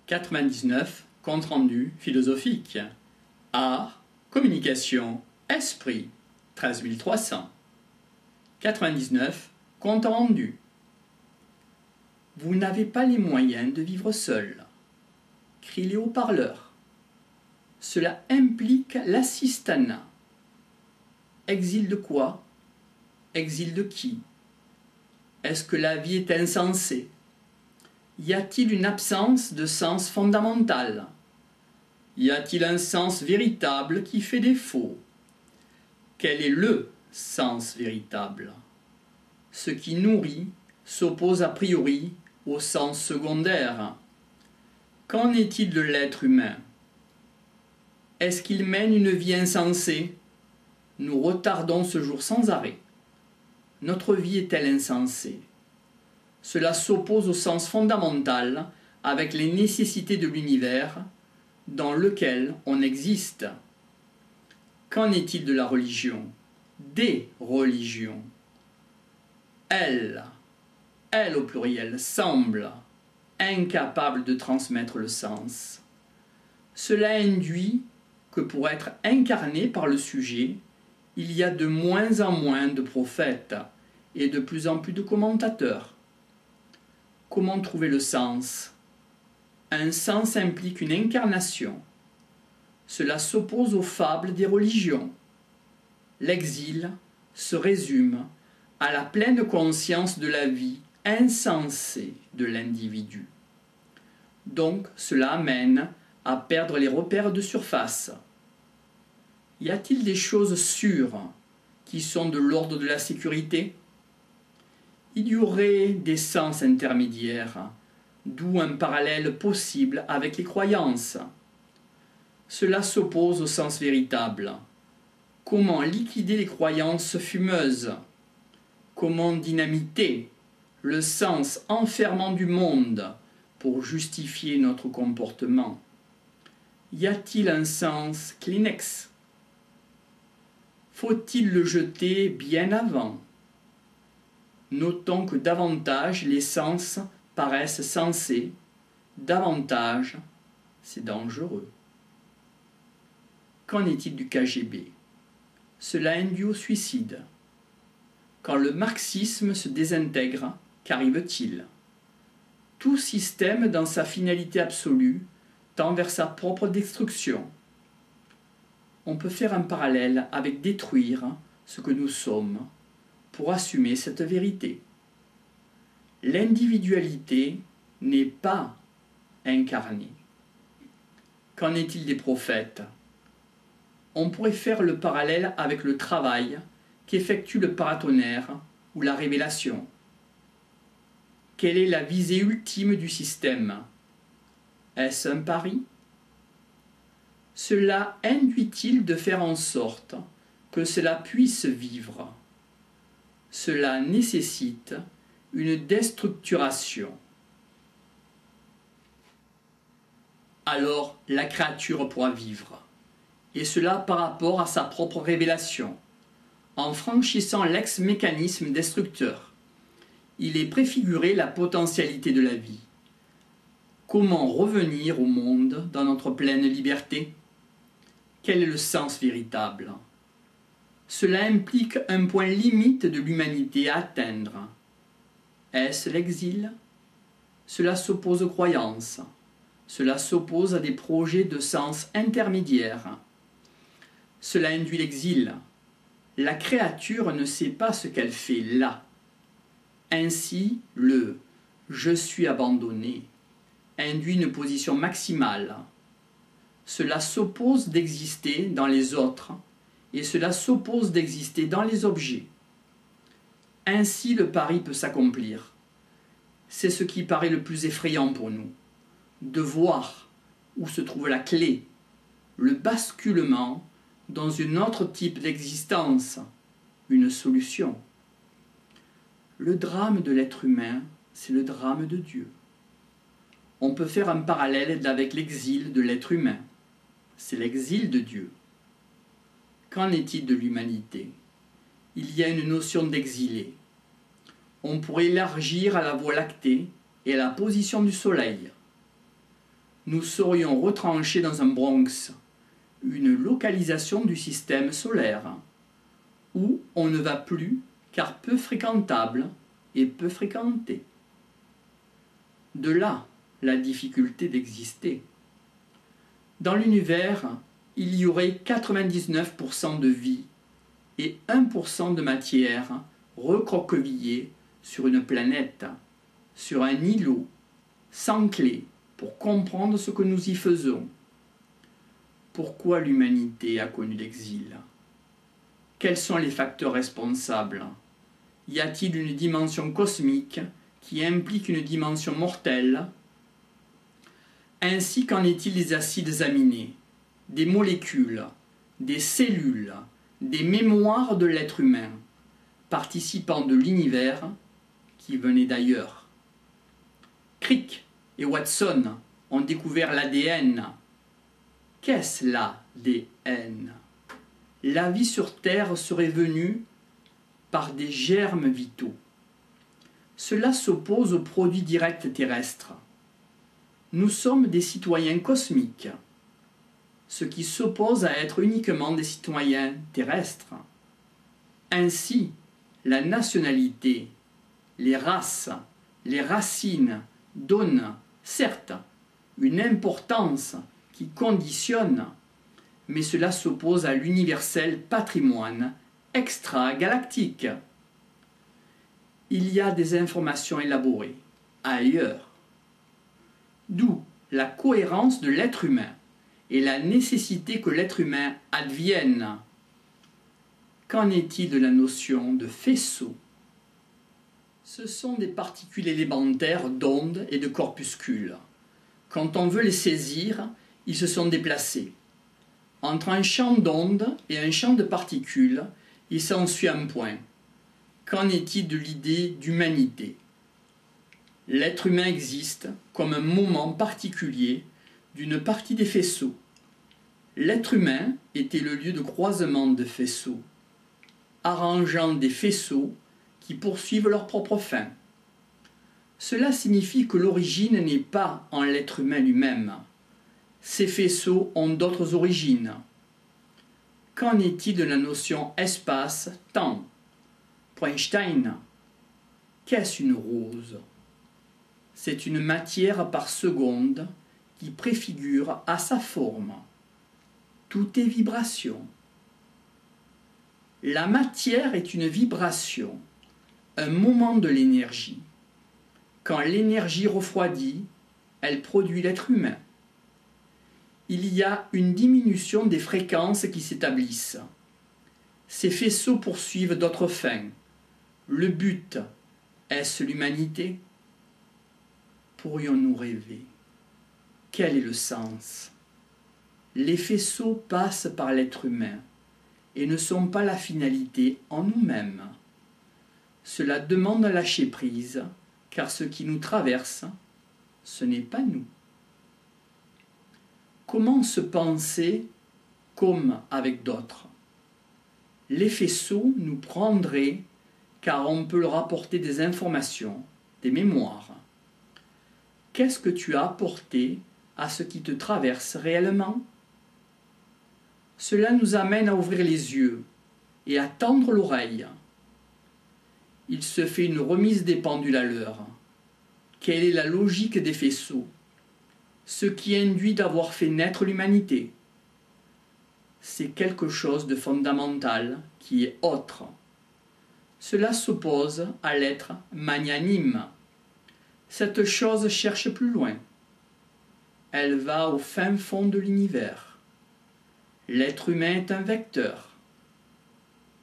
99. Compte rendu philosophique. Art, communication, esprit. 13 300. 99. Compte rendu. Vous n'avez pas les moyens de vivre seul. Crient les haut-parleurs. Cela implique l'assistanat. Exil de quoi? Exil de qui? Est-ce que la vie est insensée? Y a-t-il une absence de sens fondamental? Y a-t-il un sens véritable qui fait défaut? Quel est le sens véritable? Ce qui nourrit s'oppose a priori au sens secondaire. Qu'en est-il de l'être humain? Est-ce qu'il mène une vie insensée? Nous retardons ce jour sans arrêt. Notre vie est-elle insensée? Cela s'oppose au sens fondamental avec les nécessités de l'univers dans lequel on existe. Qu'en est-il de la religion? Des religions. Elle au pluriel, semble incapable de transmettre le sens. Cela induit que pour être incarné par le sujet, il y a de moins en moins de prophètes et de plus en plus de commentateurs. Comment trouver le sens? Un sens implique une incarnation. Cela s'oppose aux fables des religions. L'exil se résume à la pleine conscience de la vie insensée de l'individu. Donc cela amène à perdre les repères de surface. Y a-t-il des choses sûres qui sont de l'ordre de la sécurité? Il y aurait des sens intermédiaires, d'où un parallèle possible avec les croyances. Cela s'oppose au sens véritable. Comment liquider les croyances fumeuses? Comment dynamiter le sens enfermant du monde pour justifier notre comportement? Y a-t-il un sens Kleenex? Faut-il le jeter bien avant? Notons que davantage les sens paraissent sensés, davantage c'est dangereux. Qu'en est-il du KGB? Cela induit au suicide. Quand le marxisme se désintègre, qu'arrive-t-il? Tout système dans sa finalité absolue tend vers sa propre destruction. On peut faire un parallèle avec détruire ce que nous sommes pour assumer cette vérité. L'individualité n'est pas incarnée. Qu'en est-il des prophètes? On pourrait faire le parallèle avec le travail qu'effectue le paratonnerre ou la révélation. Quelle est la visée ultime du système? Est-ce un pari? Cela induit-il de faire en sorte que cela puisse vivre? Cela nécessite une déstructuration. Alors la créature pourra vivre, et cela par rapport à sa propre révélation, en franchissant l'ex-mécanisme destructeur. Il est préfiguré la potentialité de la vie. Comment revenir au monde dans notre pleine liberté? Quel est le sens véritable? Cela implique un point limite de l'humanité à atteindre. Est-ce l'exil? Cela s'oppose aux croyances. Cela s'oppose à des projets de sens intermédiaires. Cela induit l'exil. La créature ne sait pas ce qu'elle fait là. Ainsi, le « je suis abandonné » induit une position maximale. Cela s'oppose d'exister dans les autres et cela s'oppose d'exister dans les objets. Ainsi le pari peut s'accomplir. C'est ce qui paraît le plus effrayant pour nous, de voir où se trouve la clé, le basculement dans un autre type d'existence, une solution. Le drame de l'être humain, c'est le drame de Dieu. On peut faire un parallèle avec l'exil de l'être humain. C'est l'exil de Dieu. Qu'en est-il de l'humanité? Il y a une notion d'exilé. On pourrait élargir à la Voie lactée et à la position du Soleil. nous serions retranchés dans un Bronx, une localisation du système solaire, où on ne va plus car peu fréquentable et peu fréquenté. De là la difficulté d'exister. Dans l'univers, il y aurait 99% de vie et 1% de matière recroquevillée sur une planète, sur un îlot, sans clé pour comprendre ce que nous y faisons. Pourquoi l'humanité a connu l'exil? Quels sont les facteurs responsables? Y a-t-il une dimension cosmique qui implique une dimension mortelle? Ainsi, qu'en est-il des acides aminés, des molécules, des cellules, des mémoires de l'être humain, participants de l'univers qui venait d'ailleurs? Crick et Watson ont découvert l'ADN. Qu'est-ce l'ADN? La vie sur Terre serait venue par des germes vitaux. Cela s'oppose aux produits directs terrestres. Nous sommes des citoyens cosmiques, ce qui s'oppose à être uniquement des citoyens terrestres. Ainsi, la nationalité, les races, les racines donnent, certes, une importance qui conditionne, mais cela s'oppose à l'universel patrimoine extra-galactique. Il y a des informations élaborées ailleurs. D'où la cohérence de l'être humain et la nécessité que l'être humain advienne. Qu'en est-il de la notion de faisceau? Ce sont des particules élémentaires d'ondes et de corpuscules. Quand on veut les saisir, ils se sont déplacés. Entre un champ d'ondes et un champ de particules, il s'ensuit un point. Qu'en est-il de l'idée d'humanité? L'être humain existe comme un moment particulier d'une partie des faisceaux. L'être humain était le lieu de croisement de faisceaux, arrangeant des faisceaux qui poursuivent leur propre fin. Cela signifie que l'origine n'est pas en l'être humain lui-même. Ces faisceaux ont d'autres origines. Qu'en est-il de la notion espace-temps? Pour Einstein, qu'est-ce une rose? C'est une matière par seconde qui préfigure à sa forme. Tout est vibration. La matière est une vibration, un moment de l'énergie. Quand l'énergie refroidit, elle produit l'être humain. Il y a une diminution des fréquences qui s'établissent. Ces faisceaux poursuivent d'autres fins. Le but, est-ce l'humanité? Pourrions-nous rêver? Quel est le sens? Les faisceaux passent par l'être humain et ne sont pas la finalité en nous-mêmes. Cela demande à lâcher prise, car ce qui nous traverse, ce n'est pas nous. Comment se penser comme avec d'autres? Les faisceaux nous prendraient car on peut leur apporter des informations, des mémoires. Qu'est-ce que tu as apporté à ce qui te traverse réellement? Cela nous amène à ouvrir les yeux et à tendre l'oreille. Il se fait une remise des pendules à l'heure. Quelle est la logique des faisceaux? Ce qui induit d'avoir fait naître l'humanité. C'est quelque chose de fondamental qui est autre. Cela s'oppose à l'être magnanime. Cette chose cherche plus loin. Elle va au fin fond de l'univers. L'être humain est un vecteur.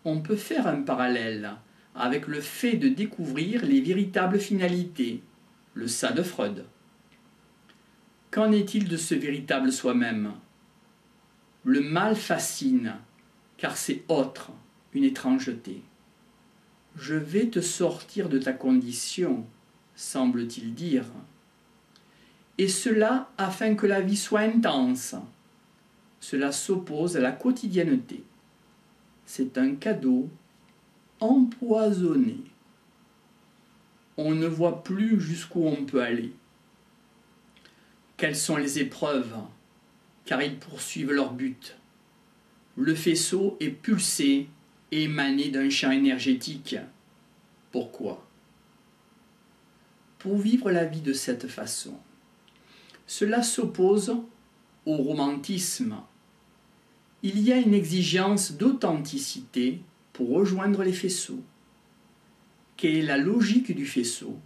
On peut faire un parallèle avec le fait de découvrir les véritables finalités, le ça de Freud. Qu'en est-il de ce véritable soi-même? Le mal fascine, car c'est autre, une étrangeté. Je vais te sortir de ta condition, semble-t-il dire. Et cela afin que la vie soit intense. Cela s'oppose à la quotidienneté. C'est un cadeau empoisonné. On ne voit plus jusqu'où on peut aller. Quelles sont les épreuves? Car ils poursuivent leur but. Le faisceau est pulsé et émané d'un champ énergétique. Pourquoi? Pour vivre la vie de cette façon. Cela s'oppose au romantisme. Il y a une exigence d'authenticité pour rejoindre les faisceaux. Quelle est la logique du faisceau?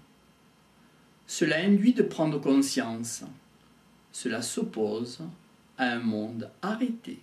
Cela induit de prendre conscience. Cela s'oppose à un monde arrêté.